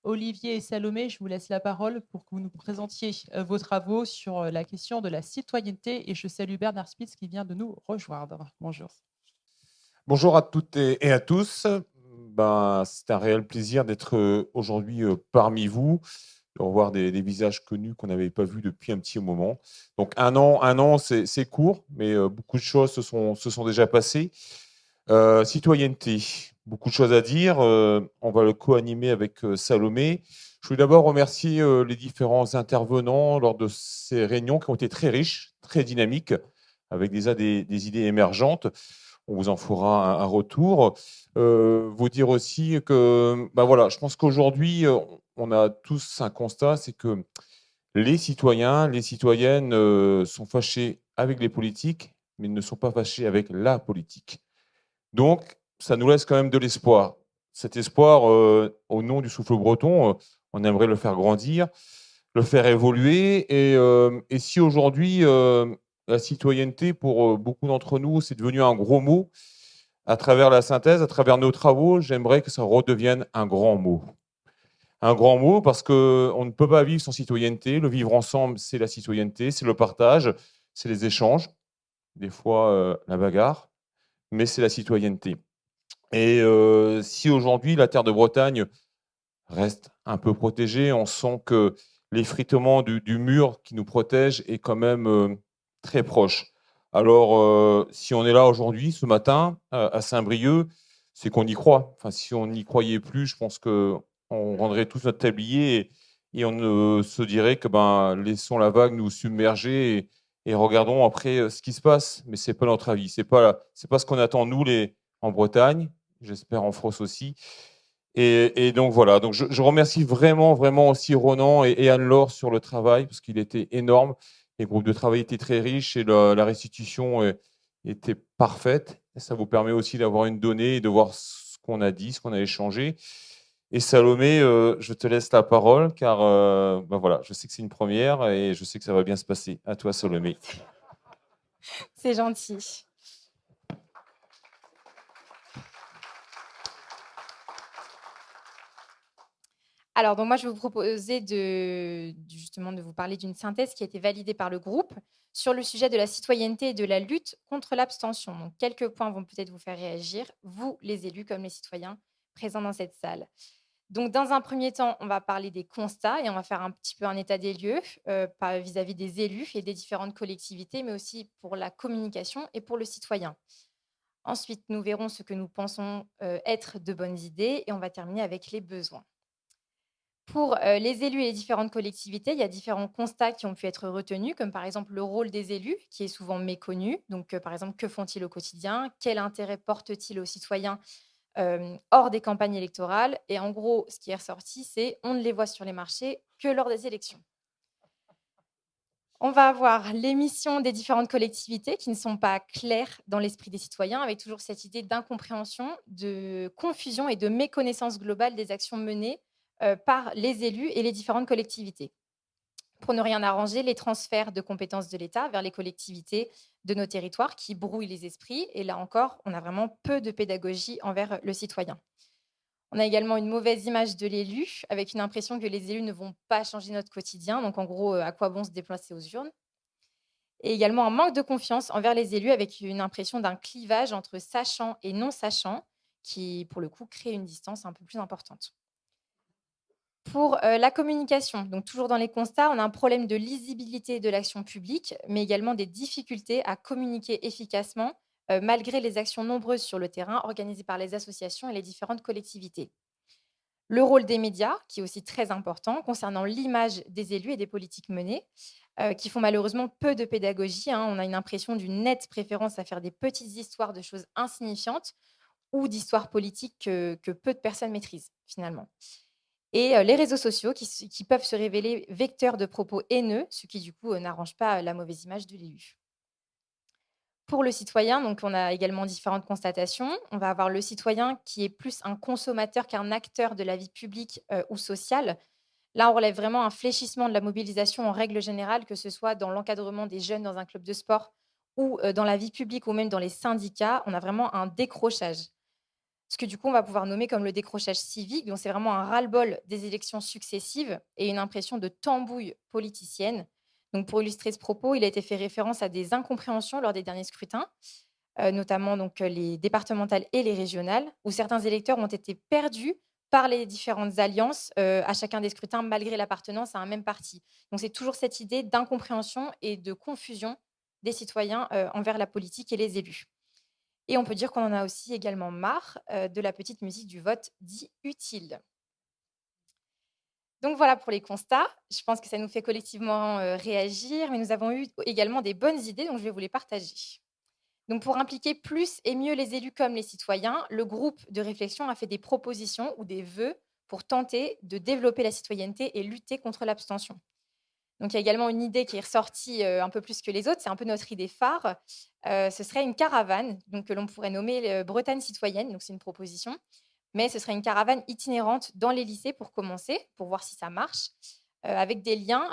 Olivier et Salomé, je vous laisse la parole pour que vous nous présentiez vos travaux sur la question de la citoyenneté. Et je salue Bernard Spitz qui vient de nous rejoindre. Bonjour. Bonjour à toutes et à tous. C'est un réel plaisir d'être aujourd'hui parmi vous, de revoir des visages connus qu'on n'avait pas vus depuis un petit moment. Donc un an c'est court, mais beaucoup de choses se sont déjà passées. Citoyenneté, beaucoup de choses à dire. On va le co-animer avec Salomé. Je voulais d'abord remercier les différents intervenants lors de ces réunions qui ont été très riches, très dynamiques, avec déjà des idées émergentes. On vous en fera un retour. Vous dire aussi que, voilà, je pense qu'aujourd'hui, on a tous un constat, c'est que les citoyens, les citoyennes sont fâchés avec les politiques, mais ne sont pas fâchés avec la politique. Donc, ça nous laisse quand même de l'espoir. Cet espoir, au nom du souffle breton, on aimerait le faire grandir, le faire évoluer. Et si aujourd'hui, la citoyenneté, pour beaucoup d'entre nous, c'est devenu un gros mot, à travers la synthèse, à travers nos travaux, j'aimerais que ça redevienne un grand mot. Un grand mot parce qu'on ne peut pas vivre sans citoyenneté. Le vivre ensemble, c'est la citoyenneté, c'est le partage, c'est les échanges, des fois la bagarre, mais c'est la citoyenneté. Et si aujourd'hui la terre de Bretagne reste un peu protégée, on sent que l'effritement du mur qui nous protège est quand même très proche. Alors, si on est là aujourd'hui, ce matin, à Saint-Brieuc, c'est qu'on y croit. Enfin, si on n'y croyait plus, je pense qu'on rendrait tous notre tablier et on se dirait que laissons la vague nous submerger et regardons après ce qui se passe. Mais c'est pas notre avis, c'est pas ce qu'on attend nous en Bretagne, j'espère en France aussi. Et donc voilà, donc je remercie vraiment, vraiment aussi Ronan et Anne-Laure sur le travail, parce qu'il était énorme. Les groupes de travail étaient très riches et la restitution était parfaite. Et ça vous permet aussi d'avoir une donnée et de voir ce qu'on a dit, ce qu'on a échangé. Et Salomé, je te laisse la parole, car voilà, je sais que c'est une première et je sais que ça va bien se passer. À toi, Salomé. C'est gentil. Alors, donc moi, je vais vous proposer justement de vous parler d'une synthèse qui a été validée par le groupe sur le sujet de la citoyenneté et de la lutte contre l'abstention. Donc, quelques points vont peut-être vous faire réagir, vous, les élus, comme les citoyens présents dans cette salle. Donc, dans un premier temps, on va parler des constats et on va faire un petit peu un état des lieux vis-à-vis des élus et des différentes collectivités, mais aussi pour la communication et pour le citoyen. Ensuite, nous verrons ce que nous pensons être de bonnes idées et on va terminer avec les besoins. Pour les élus et les différentes collectivités, il y a différents constats qui ont pu être retenus, comme par exemple le rôle des élus, qui est souvent méconnu. Donc, par exemple, que font-ils au quotidien? Quel intérêt portent-ils aux citoyens hors des campagnes électorales? Et en gros, ce qui est ressorti, c'est on ne les voit sur les marchés que lors des élections. On va avoir les missions des différentes collectivités qui ne sont pas claires dans l'esprit des citoyens, avec toujours cette idée d'incompréhension, de confusion et de méconnaissance globale des actions menées par les élus et les différentes collectivités. Pour ne rien arranger, les transferts de compétences de l'État vers les collectivités de nos territoires qui brouillent les esprits. Et là encore, on a vraiment peu de pédagogie envers le citoyen. On a également une mauvaise image de l'élu, avec une impression que les élus ne vont pas changer notre quotidien. Donc, en gros, à quoi bon se déplacer aux urnes? Et également un manque de confiance envers les élus, avec une impression d'un clivage entre sachants et non-sachants, qui, pour le coup, crée une distance un peu plus importante. Pour la communication, donc toujours dans les constats, on a un problème de lisibilité de l'action publique, mais également des difficultés à communiquer efficacement, malgré les actions nombreuses sur le terrain organisées par les associations et les différentes collectivités. Le rôle des médias, qui est aussi très important concernant l'image des élus et des politiques menées, qui font malheureusement peu de pédagogie, hein. On a une impression d'une nette préférence à faire des petites histoires de choses insignifiantes ou d'histoires politiques que peu de personnes maîtrisent, finalement. Et les réseaux sociaux qui peuvent se révéler vecteurs de propos haineux, ce qui, du coup, n'arrange pas la mauvaise image de l'élu. Pour le citoyen, donc, on a également différentes constatations. On va avoir le citoyen qui est plus un consommateur qu'un acteur de la vie publique ou sociale. Là, on relève vraiment un fléchissement de la mobilisation en règle générale, que ce soit dans l'encadrement des jeunes dans un club de sport ou dans la vie publique ou même dans les syndicats. On a vraiment un décrochage. ce que du coup on va pouvoir nommer comme le décrochage civique. Donc c'est vraiment un ras-le-bol des élections successives et une impression de tambouille politicienne. Donc pour illustrer ce propos, il a été fait référence à des incompréhensions lors des derniers scrutins, notamment donc les départementales et les régionales, où certains électeurs ont été perdus par les différentes alliances à chacun des scrutins, malgré l'appartenance à un même parti. Donc c'est toujours cette idée d'incompréhension et de confusion des citoyens envers la politique et les élus. Et on peut dire qu'on en a aussi également marre de la petite musique du vote dit utile. Donc voilà pour les constats. Je pense que ça nous fait collectivement réagir, mais nous avons eu également des bonnes idées, donc je vais vous les partager. Donc pour impliquer plus et mieux les élus comme les citoyens, le groupe de réflexion a fait des propositions ou des vœux pour tenter de développer la citoyenneté et lutter contre l'abstention. Donc il y a également une idée qui est ressortie un peu plus que les autres, c'est un peu notre idée phare. Ce serait une caravane, donc que l'on pourrait nommer Bretagne citoyenne, donc c'est une proposition, mais ce serait une caravane itinérante dans les lycées pour commencer, pour voir si ça marche, avec des liens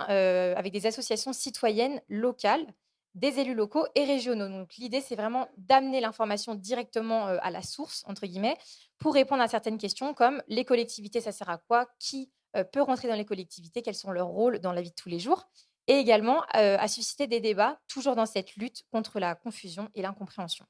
avec des associations citoyennes locales, des élus locaux et régionaux. Donc l'idée, c'est vraiment d'amener l'information directement à la source, entre guillemets, pour répondre à certaines questions comme les collectivités, ça sert à quoi, qui peut rentrer dans les collectivités, quels sont leurs rôles dans la vie de tous les jours, et également à susciter des débats, toujours dans cette lutte contre la confusion et l'incompréhension.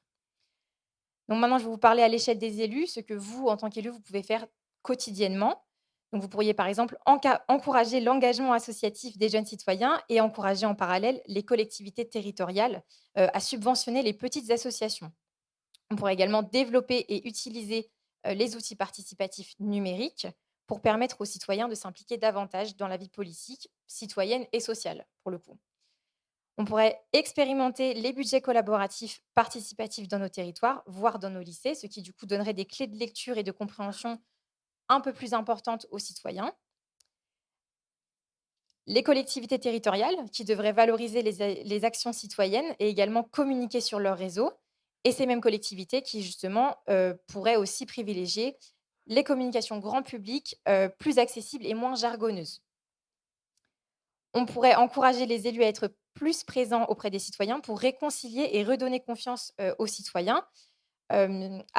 Donc maintenant, je vais vous parler à l'échelle des élus, ce que vous, en tant qu'élu, vous pouvez faire quotidiennement. Donc vous pourriez par exemple encourager l'engagement associatif des jeunes citoyens et encourager en parallèle les collectivités territoriales à subventionner les petites associations. On pourrait également développer et utiliser les outils participatifs numériques pour permettre aux citoyens de s'impliquer davantage dans la vie politique, citoyenne et sociale, pour le coup. On pourrait expérimenter les budgets collaboratifs participatifs dans nos territoires, voire dans nos lycées, ce qui du coup donnerait des clés de lecture et de compréhension un peu plus importantes aux citoyens. Les collectivités territoriales qui devraient valoriser les actions citoyennes et également communiquer sur leur réseau. Et ces mêmes collectivités qui, justement, pourraient aussi privilégier les communications grand public plus accessibles et moins jargonneuses. On pourrait encourager les élus à être plus présents auprès des citoyens pour réconcilier et redonner confiance aux citoyens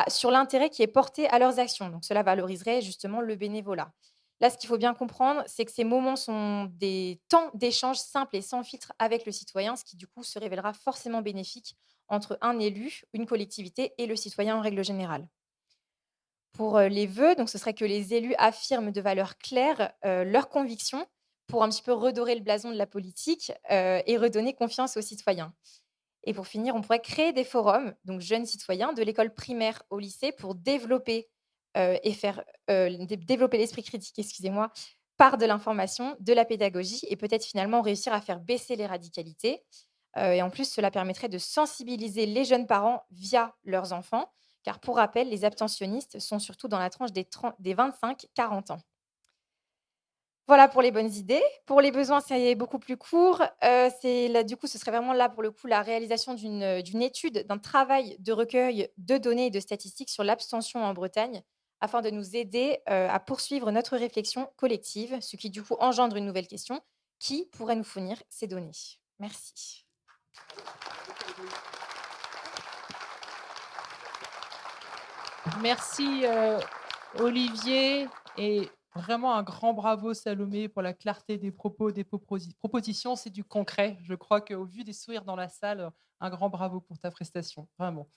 sur l'intérêt qui est porté à leurs actions. Donc, cela valoriserait justement le bénévolat. Là, ce qu'il faut bien comprendre, c'est que ces moments sont des temps d'échange simples et sans filtre avec le citoyen, ce qui du coup se révélera forcément bénéfique entre un élu, une collectivité et le citoyen en règle générale. Pour les vœux, donc ce serait que les élus affirment de valeurs claires leurs convictions pour un petit peu redorer le blason de la politique et redonner confiance aux citoyens. Et pour finir, on pourrait créer des forums, donc jeunes citoyens, de l'école primaire au lycée pour développer et faire développer l'esprit critique, excusez-moi, par de l'information, de la pédagogie et peut-être finalement réussir à faire baisser les radicalités. Et en plus, cela permettrait de sensibiliser les jeunes parents via leurs enfants, car pour rappel, les abstentionnistes sont surtout dans la tranche des 25-40 ans. Voilà pour les bonnes idées. Pour les besoins, c'est beaucoup plus court. Du coup, ce serait vraiment là, pour le coup, la réalisation d'une étude, d'un travail de recueil de données et de statistiques sur l'abstention en Bretagne, afin de nous aider à poursuivre notre réflexion collective, ce qui, du coup, engendre une nouvelle question. Qui pourrait nous fournir ces données? Merci. Merci Olivier et vraiment un grand bravo Salomé pour la clarté des propos, des propositions. C'est du concret. Je crois qu'au vu des sourires dans la salle, un grand bravo pour ta prestation. Vraiment.